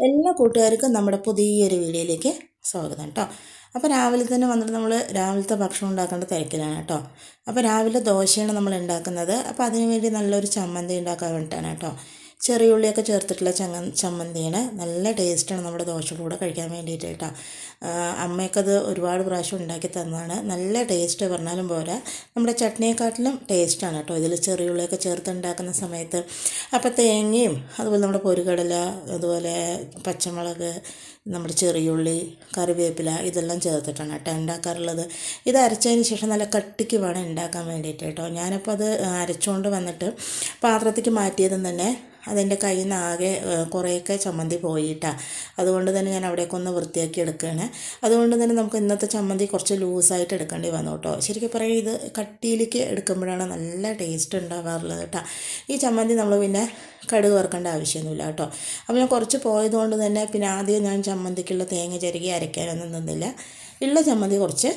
എല്ലാ കൂട്ടുകാർക്കും നമ്മുടെ പുതിയൊരു വീഡിയോയിലേക്ക് സ്വാഗതം കേട്ടോ. അപ്പോൾ രാവിലെ തന്നെ വന്നിട്ട് നമ്മൾ രാവിലത്തെ ഭക്ഷണം ഉണ്ടാക്കേണ്ട തിരക്കിലാണ് കേട്ടോ. അപ്പോൾ രാവിലെ ദോശയാണ് നമ്മൾ ഉണ്ടാക്കുന്നത്. അപ്പോൾ അതിന് വേണ്ടി നല്ലൊരു ചമ്മന്തി ഉണ്ടാക്കാൻ വേണ്ടിയിട്ടാണ് കേട്ടോ. ചെറിയ ഉള്ളിയൊക്കെ ചേർത്തിട്ടുള്ള ചമ്മന്തിയാണ്. നല്ല ടേസ്റ്റാണ് നമ്മുടെ ദോശയുടെ കൂടെ കഴിക്കാൻ വേണ്ടിയിട്ട് കേട്ടോ. അമ്മയ്ക്കത് ഒരുപാട് പ്രാവശ്യം ഉണ്ടാക്കി തന്നതാണ്. നല്ല ടേസ്റ്റ് പറഞ്ഞാലും പോരാ, നമ്മുടെ ചട്നിയെക്കാട്ടിലും ടേസ്റ്റാണ് കേട്ടോ ഇതിൽ ചെറിയ ഉള്ളിയൊക്കെ ചേർത്ത് ഉണ്ടാക്കുന്ന സമയത്ത്. അപ്പോൾ തേങ്ങയും അതുപോലെ നമ്മുടെ പൊരികടല, അതുപോലെ പച്ചമുളക്, നമ്മുടെ ചെറിയുള്ളി, കറിവേപ്പില ഇതെല്ലാം ചേർത്തിട്ടാണ് കേട്ടോ ഉണ്ടാക്കാറുള്ളത്. ഇത് അരച്ചതിന് ശേഷം നല്ല കട്ടിക്ക് വേണം ഉണ്ടാക്കാൻ വേണ്ടിയിട്ട് കേട്ടോ. ഞാനപ്പോൾ അത് അരച്ചുകൊണ്ട് വന്നിട്ട് പാത്രത്തേക്ക് മാറ്റിയതും തന്നെ അതെൻ്റെ കയ്യിൽ നിന്ന് ആകെ കുറേയൊക്കെ ചമ്മന്തി പോയിട്ടാണ്. അതുകൊണ്ട് തന്നെ ഞാൻ അവിടേക്ക് ഒന്ന് വൃത്തിയാക്കി എടുക്കുകയാണ്. അതുകൊണ്ട് തന്നെ നമുക്ക് ഇന്നത്തെ ചമ്മന്തി കുറച്ച് ലൂസായിട്ട് എടുക്കേണ്ടി വന്നു കേട്ടോ. ശരിക്കും പറയാം, ഇത് കട്ടിയിലേക്ക് എടുക്കുമ്പോഴാണ് നല്ല ടേസ്റ്റ് ഉണ്ടാവാറുള്ളത് കേട്ടോ. ഈ ചമ്മന്തി നമ്മൾ പിന്നെ കടുക് വറുക്കേണ്ട ആവശ്യമൊന്നുമില്ല കേട്ടോ. അപ്പോൾ ഞാൻ കുറച്ച് പോയതുകൊണ്ട് തന്നെ പിന്നെ ആദ്യം ഞാൻ ചമ്മന്തിക്കുള്ള തേങ്ങ ചിരകി അരയ്ക്കാനൊന്നും നിന്നില്ല. ഉള്ള ചമ്മന്തി കുറച്ച്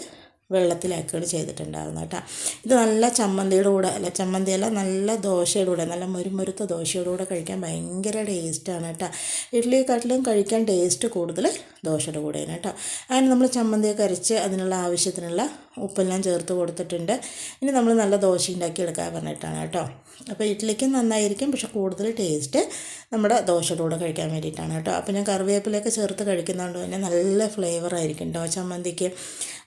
വെള്ളത്തിലാക്കുകയാണ് ചെയ്തിട്ടുണ്ടായിരുന്നു കേട്ടോ. ഇത് നല്ല ചമ്മന്തിയുടെ കൂടെ ചമ്മന്തിയല്ല, നല്ല ദോശയുടെ കൂടെ, നല്ല മുരുമുരുത്ത ദോശയുടെ കൂടെ കഴിക്കാൻ ഭയങ്കര ടേസ്റ്റാണ് കേട്ടോ. ഇഡ്ഡലിയെക്കാട്ടിലും കഴിക്കാൻ ടേസ്റ്റ് കൂടുതൽ ദോശയുടെ കൂടെയാണ് കേട്ടോ. അങ്ങനെ നമ്മൾ ചമ്മന്തിയൊക്കെ അരച്ച് അതിനുള്ള ആവശ്യത്തിനുള്ള ഉപ്പെല്ലാം ചേർത്ത് കൊടുത്തിട്ടുണ്ട്. ഇനി നമ്മൾ നല്ല ദോശ ഉണ്ടാക്കി എടുക്കാൻ പറഞ്ഞിട്ടാണ് കേട്ടോ. അപ്പോൾ ഇഡ്ഡലിക്കും നന്നായിരിക്കും, പക്ഷെ കൂടുതൽ ടേസ്റ്റ് നമ്മുടെ ദോശയുടെ കൂടെ കഴിക്കാൻ വേണ്ടിയിട്ടാണ് കേട്ടോ. അപ്പോൾ ഞാൻ കറിവേപ്പിലൊക്കെ ചേർത്ത് കഴിക്കുന്നതുകൊണ്ട് തന്നെ നല്ല ഫ്ലേവർ ആയിരിക്കും കേട്ടോ ചമ്മന്തിക്ക്.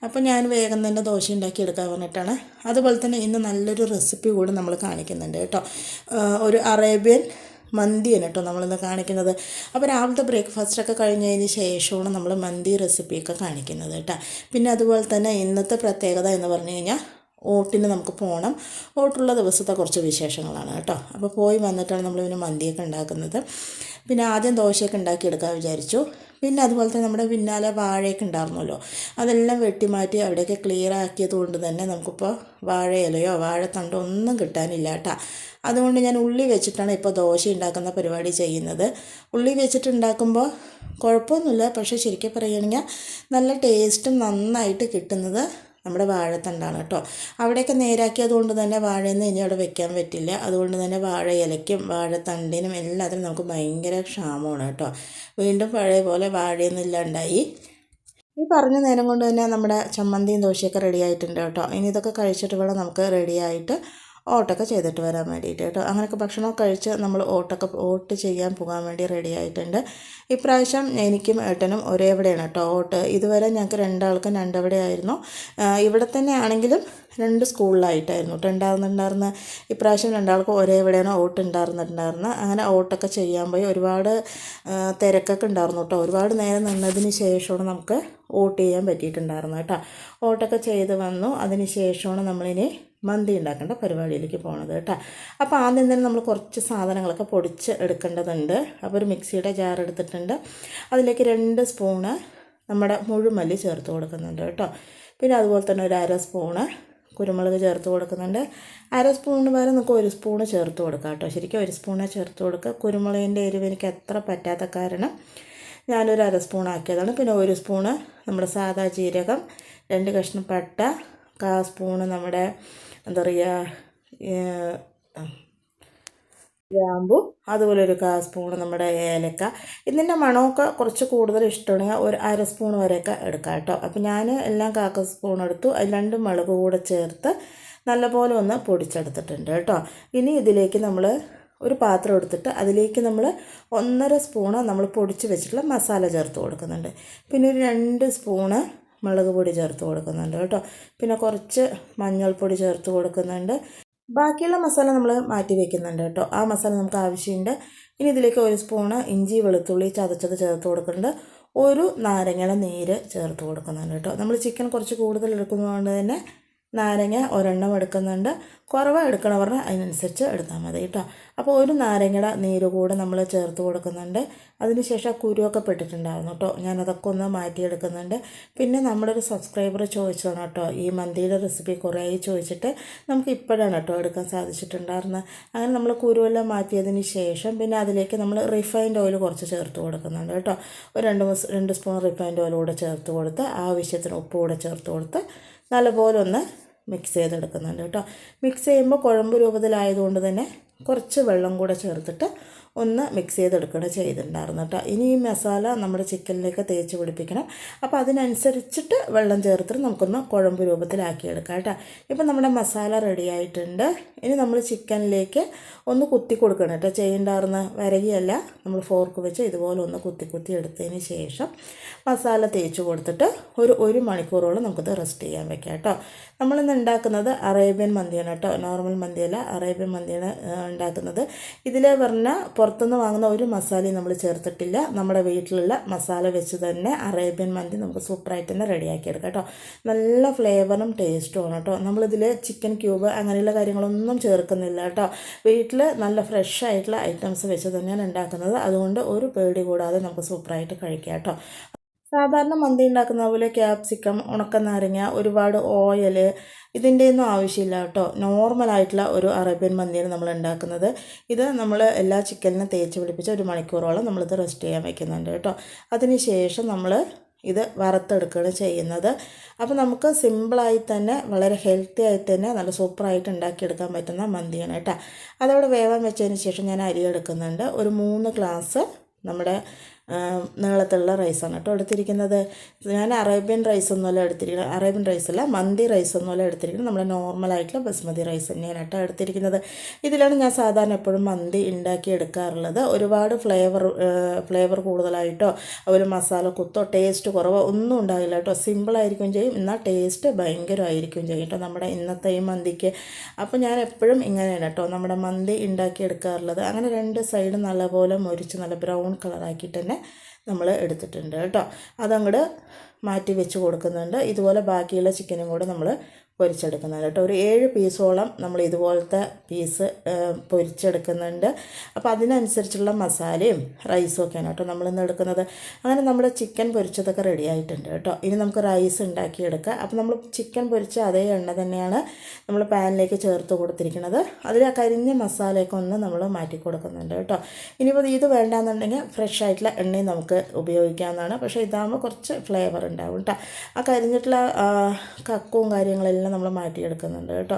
അപ്പോൾ ഞാൻ വേഗം തന്നെ ദോശ ഉണ്ടാക്കി എടുക്കാൻ പറഞ്ഞിട്ടാണ്. അതുപോലെ തന്നെ ഇന്ന് നല്ലൊരു റെസിപ്പി കൂടി നമ്മൾ കാണിക്കുന്നുണ്ട് കേട്ടോ. ഒരു അറേബ്യൻ മന്തിയാണ് കേട്ടോ നമ്മളിന്ന് കാണിക്കുന്നത്. അപ്പോൾ രാവിലത്തെ ബ്രേക്ക്ഫാസ്റ്റൊക്കെ കഴിഞ്ഞതിന് ശേഷമാണ് നമ്മൾ മന്തി റെസിപ്പിയൊക്കെ കാണിക്കുന്നത് കേട്ടോ. പിന്നെ അതുപോലെ തന്നെ ഇന്നത്തെ പ്രത്യേകത എന്ന് പറഞ്ഞു കഴിഞ്ഞാൽ ഓട്ടിന് നമുക്ക് പോകണം. ഓട്ടുള്ള ദിവസത്തെ കുറച്ച് വിശേഷങ്ങളാണ് കേട്ടോ. അപ്പോൾ പോയി വന്നിട്ടാണ് നമ്മളിതിന് മന്തിയൊക്കെ ഉണ്ടാക്കുന്നത്. പിന്നെ ആദ്യം ദോശയൊക്കെ ഉണ്ടാക്കിയെടുക്കാൻ വിചാരിച്ചു. പിന്നെ അതുപോലെ തന്നെ നമ്മുടെ പിന്നാലെ വാഴയൊക്കെ ഉണ്ടായിരുന്നല്ലോ, അതെല്ലാം വെട്ടിമാറ്റി അവിടെയൊക്കെ ക്ലിയർ ആക്കിയത് കൊണ്ട് തന്നെ നമുക്കിപ്പോൾ വാഴയിലയോ വാഴത്തണ്ടോ ഒന്നും കിട്ടാനില്ല കേട്ടോ. അതുകൊണ്ട് ഞാൻ ഉള്ളി വെച്ചിട്ടാണ് ഇപ്പോൾ ദോശ ഉണ്ടാക്കുന്ന പരിപാടി ചെയ്യുന്നത്. ഉള്ളി വെച്ചിട്ടുണ്ടാക്കുമ്പോൾ കുഴപ്പമൊന്നുമില്ല, പക്ഷേ ശരിക്കും പറയുകയാണെങ്കിൽ നല്ല ടേസ്റ്റും നന്നായിട്ട് കിട്ടുന്നത് നമ്മുടെ വാഴത്തണ്ടാണ് കേട്ടോ. അവിടെയൊക്കെ നേരാക്കിയത് കൊണ്ട് തന്നെ വാഴയൊന്നും ഇനി അവിടെ വെക്കാൻ പറ്റില്ല. അതുകൊണ്ട് തന്നെ വാഴ ഇലയ്ക്കും വാഴത്തണ്ടിനും എല്ലാത്തിനും നമുക്ക് ഭയങ്കര ക്ഷാമമാണ് കേട്ടോ. വീണ്ടും പഴയ പോലെ വാഴയൊന്നും ഇല്ലാണ്ടായി. ഈ പറഞ്ഞ നേരം കൊണ്ട് തന്നെ നമ്മുടെ ചമ്മന്തിയും ദോശയൊക്കെ റെഡി ആയിട്ടുണ്ട് കേട്ടോ. ഇനി ഇതൊക്കെ കഴിച്ചിട്ട് വേണം നമുക്ക് റെഡിയായിട്ട് ഓട്ടൊക്കെ ചെയ്തിട്ട് വരാൻ വേണ്ടിയിട്ട് കേട്ടോ. അങ്ങനെയൊക്കെ ഭക്ഷണമൊക്കെ കഴിച്ച് നമ്മൾ ഓട്ട് ചെയ്യാൻ പോകാൻ വേണ്ടി റെഡി ആയിട്ടുണ്ട്. ഇപ്രാവശ്യം എനിക്കും ഏട്ടനും ഒരേവിടെയാണ് കേട്ടോ ഓട്ട്. ഇതുവരെ ഞങ്ങൾക്ക് രണ്ടാൾക്കും രണ്ടവിടെ ആയിരുന്നു. ഇവിടെ തന്നെ ആണെങ്കിലും രണ്ട് സ്കൂളിലായിട്ടായിരുന്നു കേട്ടോ ഉണ്ടായിരുന്നുണ്ടായിരുന്നത്. ഇപ്രാവശ്യം രണ്ടാൾക്കും ഒരേവിടെയാണ് ഓട്ട് ഉണ്ടായിരുന്നിട്ടുണ്ടായിരുന്നത്. അങ്ങനെ ഓട്ടൊക്കെ ചെയ്യാൻ പോയി ഒരുപാട് തിരക്കൊക്കെ ഉണ്ടായിരുന്നു കേട്ടോ. ഒരുപാട് നേരം നിന്നതിന് ശേഷമാണ് നമുക്ക് ഓട്ട് ചെയ്യാൻ പറ്റിയിട്ടുണ്ടായിരുന്നു കേട്ടോ. ഓട്ടൊക്കെ ചെയ്ത് വന്നു. അതിന് ശേഷമാണ് നമ്മളിനി മന്തി ഉണ്ടാക്കേണ്ട പരിപാടിയിലേക്ക് പോകണത് കേട്ടോ. അപ്പോൾ ആദ്യം തന്നെ നമ്മൾ കുറച്ച് സാധനങ്ങളൊക്കെ പൊടിച്ച് എടുക്കേണ്ടതുണ്ട്. അപ്പോൾ ഒരു മിക്സിയുടെ ജാർ എടുത്തിട്ടുണ്ട്. അതിലേക്ക് 2 സ്പൂണ് നമ്മുടെ മുഴുമല്ലി ചേർത്ത് കൊടുക്കുന്നുണ്ട് കേട്ടോ. പിന്നെ അതുപോലെ തന്നെ ഒരു 1/2 സ്പൂണ് കുരുമുളക് ചേർത്ത് കൊടുക്കുന്നുണ്ട്. 1/2 സ്പൂണിന് പകരം നമുക്ക് 1 സ്പൂണ് ചേർത്ത് കൊടുക്കാം കേട്ടോ. ശരിക്കും 1 സ്പൂണേ ചേർത്ത് കൊടുക്കുക. കുരുമുളകിൻ്റെ എരിവ് എനിക്ക് അത്ര പറ്റാത്ത കാരണം ഞാനൊരു 1/2 സ്പൂൺ ആക്കിയതാണ്. പിന്നെ 1 സ്പൂണ് നമ്മുടെ സാദാ ജീരകം, 2 കഷ്ണം പട്ട, 1/4 സ്പൂണ് നമ്മുടെ എന്താ പറയുക ഗ്രാമ്പു, അതുപോലെ ഒരു 1/4 സ്പൂണ് നമ്മുടെ ഏലക്ക. ഇതിൻ്റെ മണമൊക്കെ കുറച്ച് കൂടുതൽ ഇഷ്ടമാണെങ്കിൽ ഒരു 1/2 സ്പൂൺ വരെയൊക്കെ എടുക്കാം കേട്ടോ. അപ്പോൾ ഞാൻ എല്ലാം 1/4 സ്പൂൺ എടുത്തു. അതിൽ 2 മുളക് കൂടെ ചേർത്ത് നല്ലപോലെ ഒന്ന് പൊടിച്ചെടുത്തിട്ടുണ്ട് കേട്ടോ. ഇനി ഇതിലേക്ക് നമ്മൾ ഒരു പാത്രം എടുത്തിട്ട് അതിലേക്ക് നമ്മൾ 1.5 സ്പൂണ് നമ്മൾ പൊടിച്ച് വെച്ചിട്ടുള്ള മസാല ചേർത്ത് കൊടുക്കുന്നുണ്ട്. പിന്നെ ഒരു 2 സ്പൂണ് മുളക് പൊടി ചേർത്ത് കൊടുക്കുന്നുണ്ട് കേട്ടോ. പിന്നെ കുറച്ച് മഞ്ഞൾപ്പൊടി ചേർത്ത് കൊടുക്കുന്നുണ്ട്. ബാക്കിയുള്ള മസാല നമ്മൾ മാറ്റി വയ്ക്കുന്നുണ്ട് കേട്ടോ. ആ മസാല നമുക്ക് ആവശ്യമുണ്ട്. ഇനി ഇതിലേക്ക് 1 സ്പൂണ് ഇഞ്ചി വെളുത്തുള്ളി ചതച്ചത് ചേർത്ത് കൊടുക്കുന്നുണ്ട്. ഒരു നാരങ്ങയുടെ നീര് ചേർത്ത് കൊടുക്കുന്നുണ്ട് കേട്ടോ. നമ്മൾ ചിക്കൻ കുറച്ച് കൂടുതൽ എടുക്കുന്നതുകൊണ്ട് തന്നെ നാരങ്ങ ഒരെണ്ണം എടുക്കുന്നുണ്ട്. കുറവ് എടുക്കണവർ അതിനനുസരിച്ച് എടുത്താൽ മതി കേട്ടോ. അപ്പോൾ ഒരു നാരങ്ങയുടെ നീര് കൂടെ നമ്മൾ ചേർത്ത് കൊടുക്കുന്നുണ്ട്. അതിനുശേഷം കുരുവൊക്കെ പെട്ടിട്ടുണ്ടായിരുന്നു കേട്ടോ. ഞാനതൊക്കെ ഒന്ന് മാറ്റിയെടുക്കുന്നുണ്ട്. പിന്നെ നമ്മുടെ ഒരു സബ്സ്ക്രൈബർ ചോദിച്ചതാണ് കേട്ടോ ഈ മന്തിയുടെ റെസിപ്പി കുറേ ചോദിച്ചിട്ട് നമുക്ക് ഇപ്പോഴാണ് കേട്ടോ എടുക്കാൻ സാധിച്ചിട്ടുണ്ടായിരുന്നത്. അങ്ങനെ നമ്മൾ കുരുവെല്ലാം മാറ്റിയതിന് ശേഷം പിന്നെ അതിലേക്ക് നമ്മൾ റിഫൈൻഡ് ഓയിൽ കുറച്ച് ചേർത്ത് കൊടുക്കുന്നുണ്ട് കേട്ടോ. ഒരു 2 സ്പൂൺ റിഫൈൻഡ് ഓയിൽ കൂടെ ചേർത്ത് കൊടുത്ത് ആവശ്യത്തിന് ഉപ്പ് കൂടെ ചേർത്ത് കൊടുത്ത് നല്ലപോലെ ഒന്ന് മിക്സ് ചെയ്തെടുക്കുന്നുണ്ട് കേട്ടോ. മിക്സ് ചെയ്യുമ്പോൾ കുഴമ്പ് രൂപത്തിലായതുകൊണ്ട് തന്നെ കുറച്ച് വെള്ളം കൂടെ ചേർത്തിട്ട് ഒന്ന് മിക്സ് ചെയ്തെടുക്കുകയാണ് ചെയ്തിട്ടുണ്ടായിരുന്നു കേട്ടോ. ഇനി ഈ മസാല നമ്മുടെ ചിക്കനിലേക്ക് തേച്ച് പിടിപ്പിക്കണം. അപ്പോൾ അതിനനുസരിച്ചിട്ട് വെള്ളം ചേർത്തിട്ട് നമുക്കൊന്ന് കുഴമ്പ് രൂപത്തിലാക്കിയെടുക്കാം കേട്ടോ. ഇപ്പം നമ്മുടെ മസാല റെഡി ആയിട്ടുണ്ട്. ഇനി നമ്മൾ ചിക്കനിലേക്ക് ഒന്ന് കുത്തി കൊടുക്കണം കേട്ടോ. ചെയ്യേണ്ടായിരുന്ന വരകിയല്ല, നമ്മൾ ഫോർക്ക് വെച്ച് ഇതുപോലെ ഒന്ന് കുത്തി എടുത്തതിന് ശേഷം മസാല തേച്ച് കൊടുത്തിട്ട് ഒരു മണിക്കൂറോളം നമുക്കത് റെസ്റ്റ് ചെയ്യാൻ വെക്കാം കേട്ടോ. നമ്മളിന്ന് ഉണ്ടാക്കുന്നത് അറേബ്യൻ മന്തിയാണ് കേട്ടോ. നോർമൽ മന്തിയല്ല, അറേബ്യൻ മന്തിയാണ് ഉണ്ടാക്കുന്നത്. ഇതിൽ പറഞ്ഞാൽ പുറത്തുനിന്ന് വാങ്ങുന്ന ഒരു മസാലയും നമ്മൾ ചേർത്തിട്ടില്ല. നമ്മുടെ വീട്ടിലുള്ള മസാല വെച്ച് തന്നെ അറേബ്യൻ മന്തി നമുക്ക് സൂപ്പറായിട്ട് തന്നെ റെഡിയാക്കി എടുക്കാം കേട്ടോ. നല്ല ഫ്ലേവറും ടേസ്റ്റുമാണ് കേട്ടോ. നമ്മളിതിൽ ചിക്കൻ ക്യൂബ് അങ്ങനെയുള്ള കാര്യങ്ങളൊന്നും ചേർക്കുന്നില്ല കേട്ടോ. വീട്ടിൽ നല്ല ഫ്രഷ് ആയിട്ടുള്ള ഐറ്റംസ് വെച്ച് തന്നെയാണ് ഉണ്ടാക്കുന്നത്. അതുകൊണ്ട് ഒരു പേടി കൂടാതെ നമുക്ക് സൂപ്പറായിട്ട് കഴിക്കാം കേട്ടോ. സാധാരണ മന്തി ഉണ്ടാക്കുന്ന പോലെ ക്യാപ്സിക്കം, ഉണക്കനാരങ്ങ, ഒരുപാട് ഓയിൽ ഇതിൻ്റെയൊന്നും ആവശ്യമില്ല കേട്ടോ. നോർമലായിട്ടുള്ള ഒരു അറേബ്യൻ മന്തിയാണ് നമ്മൾ ഉണ്ടാക്കുന്നത്. ഇത് നമ്മൾ എല്ലാ ചിക്കനിനും തേച്ച് പിടിപ്പിച്ച് ഒരു മണിക്കൂറോളം നമ്മളിത് റെസ്റ്റ് ചെയ്യാൻ വയ്ക്കുന്നുണ്ട് കേട്ടോ. അതിന് ശേഷം നമ്മൾ ഇത് വറുത്തെടുക്കുകയാണ് ചെയ്യുന്നത്. അപ്പോൾ നമുക്ക് സിമ്പിളായി തന്നെ വളരെ ഹെൽത്തി ആയിട്ട് തന്നെ നല്ല സൂപ്പറായിട്ട് ഉണ്ടാക്കിയെടുക്കാൻ പറ്റുന്ന മന്തിയാണ് കേട്ടോ. അതവിടെ വേവാൻ വെച്ചതിന് ശേഷം ഞാൻ അരി എടുക്കുന്നുണ്ട്. ഒരു 3 ഗ്ലാസ് നമ്മുടെ നീളത്തിലുള്ള റൈസാണ് കേട്ടോ എടുത്തിരിക്കുന്നത്. ഞാൻ അറേബ്യൻ റൈസൊന്നുമല്ല എടുത്തിരിക്കുന്നത്, അറേബ്യൻ റൈസല്ല, മന്തി റൈസൊന്നുമല്ല എടുത്തിരിക്കുന്നത്. നമ്മുടെ നോർമലായിട്ടുള്ള ബസ്മതി റൈസ് തന്നെയാണ് കേട്ടോ എടുത്തിരിക്കുന്നത്. ഇതിലാണ് ഞാൻ സാധാരണ എപ്പോഴും മന്തി ഉണ്ടാക്കി എടുക്കാറുള്ളത്. ഒരുപാട് ഫ്ലേവർ കൂടുതലായിട്ടോ ഒരു മസാല കുത്തോ ടേസ്റ്റ് കുറവോ ഒന്നും ഉണ്ടാകില്ല കേട്ടോ. സിമ്പിളായിരിക്കും ചെയ്യും, എന്നാൽ ടേസ്റ്റ് ഭയങ്കരമായിരിക്കും ചെയ്യും കേട്ടോ നമ്മുടെ ഇന്നത്തെ ഈ മന്തിക്ക്. അപ്പോൾ ഞാൻ എപ്പോഴും ഇങ്ങനെയാണ് കേട്ടോ നമ്മുടെ മന്തി ഉണ്ടാക്കി എടുക്കാറുള്ളത്. അങ്ങനെ 2 സൈഡും നല്ലപോലെ മുരിച്ച് നല്ല ബ്രൗൺ കളറാക്കിയിട്ട് തന്നെ നമ്മൾ എടുത്തിട്ടുണ്ട് കേട്ടോ. അതങ്ങോട്ട് മാറ്റി വെച്ച് കൊടുക്കുന്നുണ്ട്. ഇതുപോലെ ബാക്കിയുള്ള ചിക്കനും കൂടെ നമ്മൾ പൊരിച്ചെടുക്കുന്നുണ്ട് കേട്ടോ. ഒരു 7 പീസോളം നമ്മൾ ഇതുപോലത്തെ പീസ് പൊരിച്ചെടുക്കുന്നുണ്ട്. അപ്പോൾ അതിനനുസരിച്ചുള്ള മസാലയും റൈസും ഒക്കെയാണ് കേട്ടോ നമ്മളിന്ന് എടുക്കുന്നത്. അങ്ങനെ നമ്മൾ ചിക്കൻ പൊരിച്ചതൊക്കെ റെഡി ആയിട്ടുണ്ട് കേട്ടോ. ഇനി നമുക്ക് റൈസ് ഉണ്ടാക്കിയെടുക്കാം. അപ്പോൾ നമ്മൾ ചിക്കൻ പൊരിച്ച അതേ എണ്ണ തന്നെയാണ് നമ്മൾ പാനിലേക്ക് ചേർത്ത് കൊടുത്തിരിക്കുന്നത്. അതിൽ ആ കരിഞ്ഞ മസാലയൊക്കെ ഒന്ന് നമ്മൾ മാറ്റി കൊടുക്കുന്നുണ്ട് കേട്ടോ. ഇനിയിപ്പോൾ ഇത് വേണ്ടാന്നുണ്ടെങ്കിൽ ഫ്രഷ് ആയിട്ടുള്ള എണ്ണയും നമുക്ക് ഉപയോഗിക്കാവുന്നതാണ്. പക്ഷേ ഇതാകുമ്പോൾ കുറച്ച് ഫ്ലേവർ ഉണ്ടാവും കേട്ടോ. ആ കരിഞ്ഞിട്ടുള്ള കക്കവും കാര്യങ്ങളെല്ലാം നമ്മൾ മാറ്റിയെടുക്കുന്നുണ്ട് കേട്ടോ.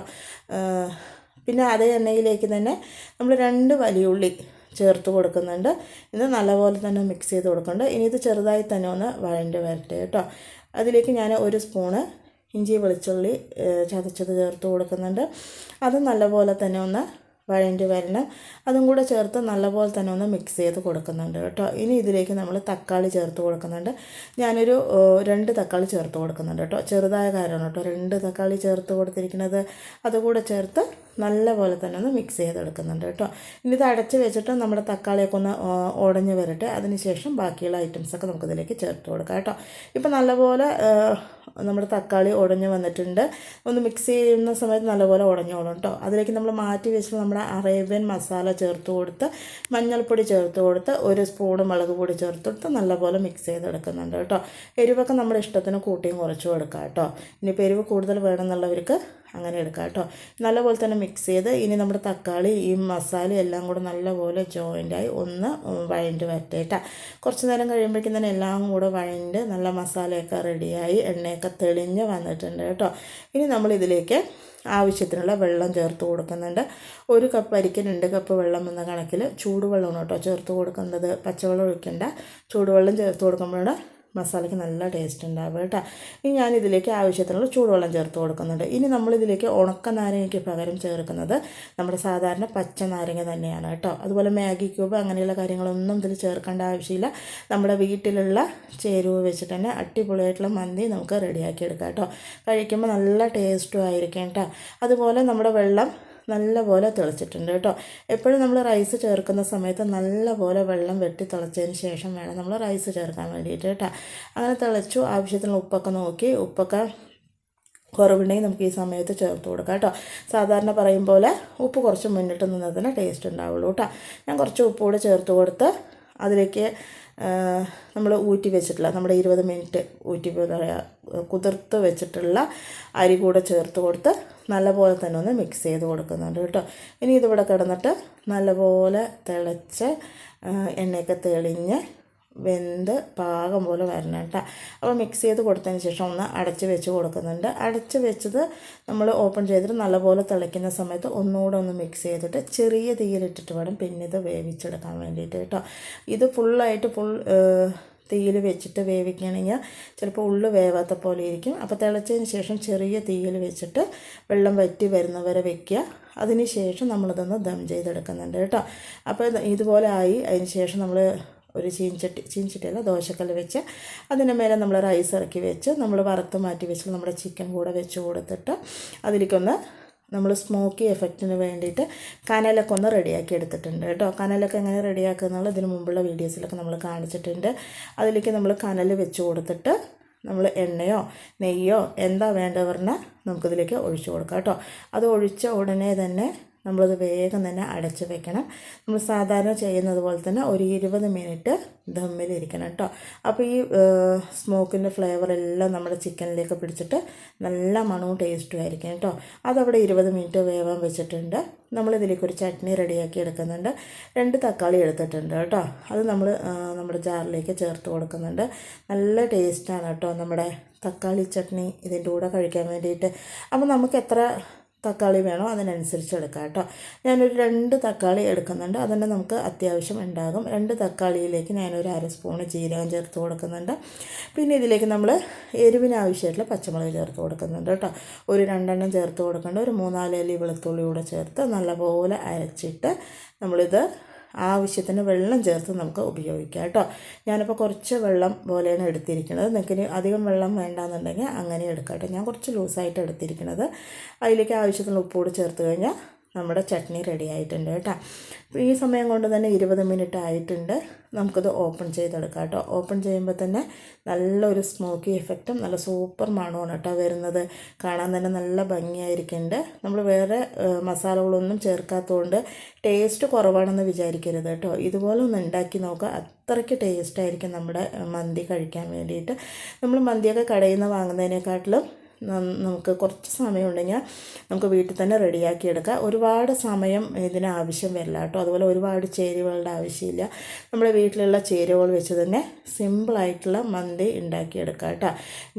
പിന്നെ അതേ എണ്ണയിലേക്ക് തന്നെ നമ്മൾ 2 വലിയ ഉള്ളി ചേർത്ത് കൊടുക്കുന്നുണ്ട്. ഇത് നല്ലപോലെ തന്നെ മിക്സ് ചെയ്ത് കൊടുക്കുന്നുണ്ട്. ഇനി ഇത് ചെറുതായി തന്നെ ഒന്ന് വഴണ്ട് വരട്ടെ കേട്ടോ. അതിലേക്ക് ഞാൻ 1 സ്പൂണ് ഇഞ്ചി വെളുത്തുള്ളി ചതച്ചത് ചേർത്ത് കൊടുക്കുന്നുണ്ട്. അത് നല്ലപോലെ തന്നെ ഒന്ന് വഴണ്ടി വരണം. അതും കൂടെ ചേർത്ത് നല്ലപോലെ തന്നെ ഒന്ന് മിക്സ് ചെയ്ത് കൊടുക്കുന്നുണ്ട് കേട്ടോ. ഇനി ഇതിലേക്ക് നമ്മൾ തക്കാളി ചേർത്ത് കൊടുക്കുന്നുണ്ട്. ഞാനൊരു 2 തക്കാളി ചേർത്ത് കൊടുക്കുന്നുണ്ട് കേട്ടോ. ചെറുതായ കാര്യമാണ് കേട്ടോ 2 തക്കാളി ചേർത്ത് കൊടുത്തിരിക്കുന്നത്. അതുകൂടെ ചേർത്ത് നല്ലപോലെ തന്നെ ഒന്ന് മിക്സ് ചെയ്തെടുക്കുന്നുണ്ട് കേട്ടോ. ഇനി ഇത് അടച്ച് വെച്ചിട്ട് നമ്മുടെ തക്കാളിയൊക്കെ ഒന്ന് ഉടഞ്ഞ് വരട്ടെ. അതിനുശേഷം ബാക്കിയുള്ള ഐറ്റംസൊക്കെ നമുക്കിതിലേക്ക് ചേർത്ത് കൊടുക്കാം കേട്ടോ. ഇപ്പം നല്ലപോലെ നമ്മുടെ തക്കാളി ഉടഞ്ഞ് വന്നിട്ടുണ്ട്. ഒന്ന് മിക്സ് ചെയ്യുന്ന സമയത്ത് നല്ലപോലെ ഉടഞ്ഞോളും കേട്ടോ. അതിലേക്ക് നമ്മൾ മാറ്റി വെച്ചിട്ട് നമ്മുടെ അറേബ്യൻ മസാല ചേർത്ത് കൊടുത്ത് മഞ്ഞൾപ്പൊടി ചേർത്ത് കൊടുത്ത് 1 സ്പൂണ് മുളക് പൊടി ചേർത്ത് കൊടുത്ത് നല്ലപോലെ മിക്സ് ചെയ്തെടുക്കുന്നുണ്ട് കേട്ടോ. എരിവൊക്കെ നമ്മുടെ ഇഷ്ടത്തിന് കൂട്ടിയും കുറച്ചും എടുക്കാം കേട്ടോ. ഇനിയിപ്പോൾ എരിവ് കൂടുതൽ വേണമെന്നുള്ളവർക്ക് അങ്ങനെ എടുക്കാം കേട്ടോ. നല്ലപോലെ തന്നെ മിക്സ് ചെയ്ത് ഇനി നമ്മുടെ തക്കാളി ഈ മസാല എല്ലാം കൂടെ നല്ലപോലെ ജോയിൻ്റായി ഒന്ന് വഴണ്ട് വരട്ടേട്ടാ. കുറച്ച് നേരം കഴിയുമ്പോഴേക്കും തന്നെ എല്ലാം കൂടെ വഴണ്ട് നല്ല മസാലയൊക്കെ റെഡിയായി എണ്ണയൊക്കെ തെളിഞ്ഞ് വന്നിട്ടുണ്ട് കേട്ടോ. ഇനി നമ്മളിതിലേക്ക് ആവശ്യത്തിനുള്ള വെള്ളം ചേർത്ത് കൊടുക്കുന്നുണ്ട്. 1 കപ്പ് അരിക്ക് 2 കപ്പ് വെള്ളം എന്ന കണക്കിൽ ചൂടുവെള്ളമാണ് കേട്ടോ ചേർത്ത് കൊടുക്കുന്നത്. പച്ചവെള്ളം ഒഴിക്കേണ്ട, ചൂടുവെള്ളം ചേർത്ത് കൊടുക്കുമ്പോഴാണ് മസാലയ്ക്ക് നല്ല ടേസ്റ്റ് ഉണ്ടാവുക കേട്ടോ. ഇനി ഞാനിതിലേക്ക് ആവശ്യത്തിനുള്ള ചൂടുവെള്ളം ചേർത്ത് കൊടുക്കുന്നുണ്ട്. ഇനി നമ്മളിതിലേക്ക് ഉണക്ക നാരങ്ങയ്ക്ക് പകരം ചേർക്കുന്നത് നമ്മുടെ സാധാരണ പച്ച നാരങ്ങ തന്നെയാണ് കേട്ടോ. അതുപോലെ മാഗി ക്യൂബ് അങ്ങനെയുള്ള കാര്യങ്ങളൊന്നും ഇതിൽ ചേർക്കേണ്ട ആവശ്യമില്ല. നമ്മുടെ വീട്ടിലുള്ള ചേരുവ വെച്ചിട്ട് തന്നെ അടിപൊളിയായിട്ടുള്ള മന്തി നമുക്ക് റെഡിയാക്കി എടുക്കാം കേട്ടോ. കഴിക്കുമ്പോൾ നല്ല ടേസ്റ്റും ആയിരിക്കും കേട്ടോ. അതുപോലെ നമ്മുടെ വെള്ളം നല്ലപോലെ തിളച്ചിട്ടുണ്ട് കേട്ടോ. എപ്പോഴും നമ്മൾ റൈസ് ചേർക്കുന്ന സമയത്ത് നല്ലപോലെ വെള്ളം വെട്ടി തിളച്ചതിന് ശേഷം വേണം നമ്മൾ റൈസ് ചേർക്കാൻ വേണ്ടിയിട്ട് കേട്ടോ. അങ്ങനെ തിളച്ചു, ആവശ്യത്തിനുള്ള ഉപ്പൊക്കെ നോക്കി, ഉപ്പൊക്കെ കുറവുണ്ടെങ്കിൽ നമുക്ക് ഈ സമയത്ത് ചേർത്ത് കൊടുക്കാം കേട്ടോ. സാധാരണ പറയും പോലെ ഉപ്പ് കുറച്ച് മുന്നിട്ട് നിന്നതിന് ടേസ്റ്റ് ഉണ്ടാവുള്ളൂ കേട്ടോ. ഞാൻ കുറച്ച് ഉപ്പ് കൂടെ ചേർത്ത് കൊടുത്ത് അതിലേക്ക് നമ്മൾ ഊറ്റി വെച്ചിട്ടുള്ള നമ്മുടെ 20 മിനിറ്റ് കുതിർത്ത് വെച്ചിട്ടുള്ള അരി കൂടെ ചേർത്ത് കൊടുത്ത് നല്ലപോലെ തന്നെ ഒന്ന് മിക്സ് ചെയ്ത് കൊടുക്കുന്നുണ്ട് കേട്ടോ. ഇനി ഇതിവിടെ കിടന്നിട്ട് നല്ലപോലെ തിളച്ച് എണ്ണയൊക്കെ തെളിഞ്ഞ് വെന്ത് പാകം പോലെ വരണം കേട്ടോ. അപ്പോൾ മിക്സ് ചെയ്ത് കൊടുത്തതിന് ശേഷം ഒന്ന് അടച്ച് വെച്ച് കൊടുക്കുന്നുണ്ട്. അടച്ച് വെച്ചത് നമ്മൾ ഓപ്പൺ ചെയ്തിട്ട് നല്ലപോലെ തിളയ്ക്കുന്ന സമയത്ത് ഒന്നുകൂടെ ഒന്ന് മിക്സ് ചെയ്തിട്ട് ചെറിയ തീയിലിട്ടിട്ട് വേണം പിന്നെ ഇത് വേവിച്ചെടുക്കാൻ വേണ്ടിയിട്ട് കേട്ടോ. ഇത് ഫുള്ളായിട്ട് തീയിൽ വെച്ചിട്ട് വേവിക്കുകയാണെങ്കിൽ ചിലപ്പോൾ ഉള്ളു വേവാത്ത പോലെ ഇരിക്കും. അപ്പോൾ തിളച്ചതിന് ശേഷം ചെറിയ തീയിൽ വെച്ചിട്ട് വെള്ളം വറ്റി വരുന്നവരെ വെക്കുക. അതിന് ശേഷം നമ്മളിതൊന്ന് ദം ചെയ്തെടുക്കുന്നുണ്ട് കേട്ടോ. അപ്പോൾ ഇതുപോലെ ആയി. അതിന് ശേഷം നമ്മൾ ഒരു ചീൻചട്ടിയല്ല ദോശക്കല്ല് വെച്ച് അതിൻ്റെ മേലെ നമ്മൾ റൈസ് ഇറക്കി വെച്ച് നമ്മൾ വറുത്ത് മാറ്റി വെച്ചിട്ട് നമ്മുടെ ചിക്കൻ കൂടെ വെച്ച് കൊടുത്തിട്ട് അതിലേക്കൊന്ന് നമ്മൾ സ്മോക്കി എഫക്റ്റിന് വേണ്ടിയിട്ട് കനലൊക്കെ ഒന്ന് റെഡിയാക്കി എടുത്തിട്ടുണ്ട് കേട്ടോ. കനലൊക്കെ എങ്ങനെ റെഡിയാക്കുന്നത് ഇതിന് മുമ്പുള്ള വീഡിയോസിലൊക്കെ നമ്മൾ കാണിച്ചിട്ടുണ്ട്. അതിലേക്ക് നമ്മൾ കനൽ വെച്ച് കൊടുത്തിട്ട് നമ്മൾ എണ്ണയോ നെയ്യോ എന്താ വേണ്ടത് പറഞ്ഞാൽ നമുക്കിതിലേക്ക് ഒഴിച്ചു കൊടുക്കാം കേട്ടോ. അത് ഒഴിച്ച ഉടനെ തന്നെ നമ്മളത് വേഗം തന്നെ അടച്ച് വെക്കണം. നമ്മൾ സാധാരണ ചെയ്യുന്നത് പോലെ തന്നെ ഒരു 20 മിനിറ്റ് ദമ്മിലിരിക്കണം കേട്ടോ. അപ്പോൾ ഈ സ്മോക്കിൻ്റെ ഫ്ലേവറെല്ലാം നമ്മുടെ ചിക്കനിലേക്ക് പിടിച്ചിട്ട് നല്ല മണവും ടേസ്റ്റും ആയിരിക്കും കേട്ടോ. അതവിടെ 20 മിനിറ്റ് വേവാൻ വെച്ചിട്ടുണ്ട്. നമ്മളിതിലേക്ക് ഒരു ചട്നി റെഡിയാക്കി എടുക്കുന്നുണ്ട്. 2 തക്കാളി എടുത്തിട്ടുണ്ട് കേട്ടോ. അത് നമ്മൾ നമ്മുടെ ജാറിലേക്ക് ചേർത്ത് കൊടുക്കുന്നുണ്ട്. നല്ല ടേസ്റ്റാണ് കേട്ടോ നമ്മുടെ തക്കാളി ചട്നി ഇതിൻ്റെ കൂടെ കഴിക്കാൻ വേണ്ടിയിട്ട്. അപ്പോൾ നമുക്ക് എത്ര തക്കാളി വേണോ അതിനനുസരിച്ച് എടുക്കാം കേട്ടോ. ഞാനൊരു 2 തക്കാളി എടുക്കുന്നുണ്ട്. അതുതന്നെ നമുക്ക് അത്യാവശ്യം ഉണ്ടാകും. 2 തക്കാളിയിലേക്ക് ഞാനൊരു 1/2 സ്പൂണ് ജീരകം ചേർത്ത് കൊടുക്കുന്നുണ്ട്. പിന്നെ ഇതിലേക്ക് നമ്മൾ എരിവിന് ആവശ്യമായിട്ടുള്ള പച്ചമുളക് ചേർത്ത് കൊടുക്കുന്നുണ്ട് കേട്ടോ. ഒരു 2 എണ്ണം ചേർത്ത് കൊടുക്കേണ്ട. ഒരു 3-4 അല്ലി വെളുത്തുള്ളി കൂടെ ചേർത്ത് നല്ലപോലെ അരച്ചിട്ട് നമ്മളിത് ആവശ്യത്തിന് വെള്ളം ചേർത്ത് നമുക്ക് ഉപയോഗിക്കാം കേട്ടോ. ഞാനിപ്പോൾ കുറച്ച് വെള്ളം പോലെയാണ് എടുത്തിരിക്കുന്നത്. നിങ്ങൾക്ക് അധികം വെള്ളം വേണ്ടാന്നുണ്ടെങ്കിൽ അങ്ങനെ എടുക്കാം കേട്ടോ. ഞാൻ കുറച്ച് ലൂസായിട്ട് എടുത്തിരിക്കുന്നത്. അതിലേക്ക് ആവശ്യത്തിന് ഉപ്പ് കൂടി ചേർത്ത് കഴിഞ്ഞാൽ നമ്മുടെ ചട്നി റെഡി ആയിട്ടുണ്ട് കേട്ടോ. ഈ സമയം കൊണ്ട് തന്നെ 20 മിനിറ്റ് ആയിട്ടുണ്ട്. നമുക്കത് ഓപ്പൺ ചെയ്തെടുക്കാം കേട്ടോ. ഓപ്പൺ ചെയ്യുമ്പോൾ തന്നെ നല്ലൊരു സ്മോക്കി എഫക്റ്റും നല്ല സൂപ്പർ മണമാണ് കേട്ടോ വരുന്നത്. കാണാൻ തന്നെ നല്ല ഭംഗിയായിരിക്കുന്നുണ്ട്. നമ്മൾ വേറെ മസാലകളൊന്നും ചേർക്കാത്തതുകൊണ്ട് ടേസ്റ്റ് കുറവാണെന്ന് വിചാരിക്കരുത് കേട്ടോ. ഇതുപോലെ ഒന്ന് ഉണ്ടാക്കി നോക്കുക. അത്രയ്ക്ക് ടേസ്റ്റായിരിക്കും നമ്മുടെ മന്തി കഴിക്കാൻ വേണ്ടിയിട്ട്. നമ്മൾ മന്തിയൊക്കെ കടയിൽ നിന്ന് വാങ്ങുന്നതിനെക്കാട്ടിലും നമുക്ക് കുറച്ച് സമയം ഉണ്ടെങ്കിൽ നമുക്ക് വീട്ടിൽ തന്നെ റെഡിയാക്കി എടുക്കാം. ഒരുപാട് സമയം ഇതിന് ആവശ്യം വരില്ല കേട്ടോ. അതുപോലെ ഒരുപാട് ചേരുവകളുടെ ആവശ്യമില്ല. നമ്മുടെ വീട്ടിലുള്ള ചേരുവകൾ വെച്ച് തന്നെ സിമ്പിളായിട്ടുള്ള മന്തി ഉണ്ടാക്കിയെടുക്കാം കേട്ടോ.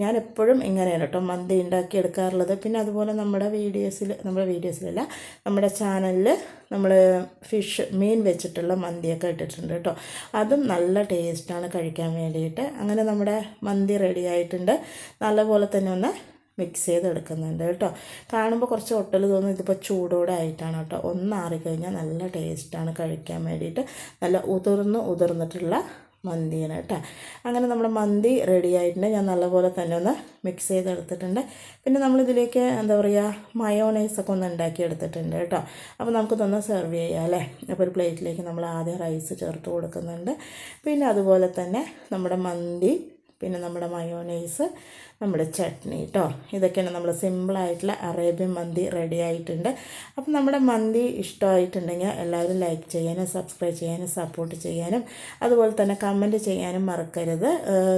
ഞാൻ എപ്പോഴും ഇങ്ങനെയാണ് കേട്ടോ മന്തി ഉണ്ടാക്കിയെടുക്കാറുള്ളത്. പിന്നെ അതുപോലെ നമ്മുടെ വീഡിയോസിലല്ല നമ്മുടെ ചാനലിൽ നമ്മൾ മീൻ വെച്ചിട്ടുള്ള മന്തിയൊക്കെ ഇട്ടിട്ടുണ്ട് കേട്ടോ. അതും നല്ല ടേസ്റ്റാണ് കഴിക്കാൻ വേണ്ടിയിട്ട്. അങ്ങനെ നമ്മുടെ മന്തി റെഡി ആയിട്ടുണ്ട്. നല്ലപോലെ തന്നെ ഒന്ന് മിക്സ് ചെയ്തെടുക്കുന്നുണ്ട് കേട്ടോ. കാണുമ്പോൾ കുറച്ച് ഒട്ടൽ തോന്നും. ഇതിപ്പോൾ ചൂടോടെ ആയിട്ടാണ് കേട്ടോ. ഒന്നാറിക്കഴിഞ്ഞാൽ നല്ല ടേസ്റ്റാണ് കഴിക്കാൻ വേണ്ടിയിട്ട്. നല്ല ഉതിർന്നിട്ടുള്ള മന്തിയാണ് കേട്ടോ. അങ്ങനെ നമ്മുടെ മന്തി റെഡി ആയിട്ടുണ്ട്. ഞാൻ നല്ലപോലെ തന്നെ ഒന്ന് മിക്സ് ചെയ്തെടുത്തിട്ടുണ്ട്. പിന്നെ നമ്മളിതിലേക്ക് എന്താ പറയുക മയോണൈസൊക്കെ ഒന്ന് ഉണ്ടാക്കി എടുത്തിട്ടുണ്ട് കേട്ടോ. അപ്പോൾ നമുക്കിതൊന്ന് സെർവ് ചെയ്യാം അല്ലേ. അപ്പോൾ ഒരു പ്ലേറ്റിലേക്ക് നമ്മൾ ആദ്യം റൈസ് ചേർത്ത് കൊടുക്കുന്നുണ്ട്. പിന്നെ അതുപോലെ തന്നെ നമ്മുടെ മന്തി, പിന്നെ നമ്മുടെ മയോണൈസ്, നമ്മുടെ ചട്നി കേട്ടോ. ഇതൊക്കെയാണ് നമ്മൾ സിമ്പിളായിട്ടുള്ള അറേബ്യൻ മന്തി റെഡി ആയിട്ടുണ്ട്. അപ്പം നമ്മുടെ മന്തി ഇഷ്ടമായിട്ടുണ്ടെങ്കിൽ എല്ലാവരും ലൈക്ക് ചെയ്യാനും സബ്സ്ക്രൈബ് ചെയ്യാനും സപ്പോർട്ട് ചെയ്യാനും അതുപോലെ തന്നെ കമൻറ്റ് ചെയ്യാനും മറക്കരുത്.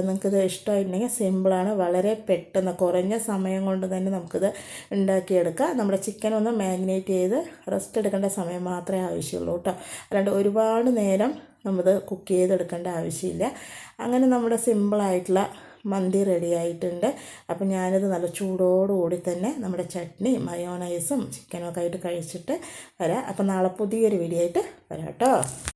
നിങ്ങൾക്കിത് ഇഷ്ടമായിട്ടുണ്ടെങ്കിൽ സിമ്പിളാണ്. വളരെ പെട്ടെന്ന് കുറഞ്ഞ സമയം കൊണ്ട് തന്നെ നമുക്കിത് ഉണ്ടാക്കിയെടുക്കാം. നമ്മുടെ ചിക്കൻ ഒന്ന് മാഗ്നേറ്റ് ചെയ്ത് റെസ്റ്റ് എടുക്കേണ്ട സമയം മാത്രമേ ആവശ്യമുള്ളൂ കേട്ടോ. അല്ലാണ്ട് ഒരുപാട് നേരം നമ്മത് കുക്ക് ചെയ്തെടുക്കേണ്ട ആവശ്യമില്ല. അങ്ങനെ നമ്മുടെ സിമ്പിളായിട്ടുള്ള മന്തി റെഡി ആയിട്ടുണ്ട്. അപ്പം ഞാനിത് നല്ല ചൂടോടുകൂടി തന്നെ നമ്മുടെ ചട്നി മയോണൈസും ചിക്കനൊക്കെ ആയിട്ട് കഴിച്ചിട്ട് വരാം. അപ്പം നാളെ പുതിയൊരു വീഡിയോ ആയിട്ട് വരാം കേട്ടോ.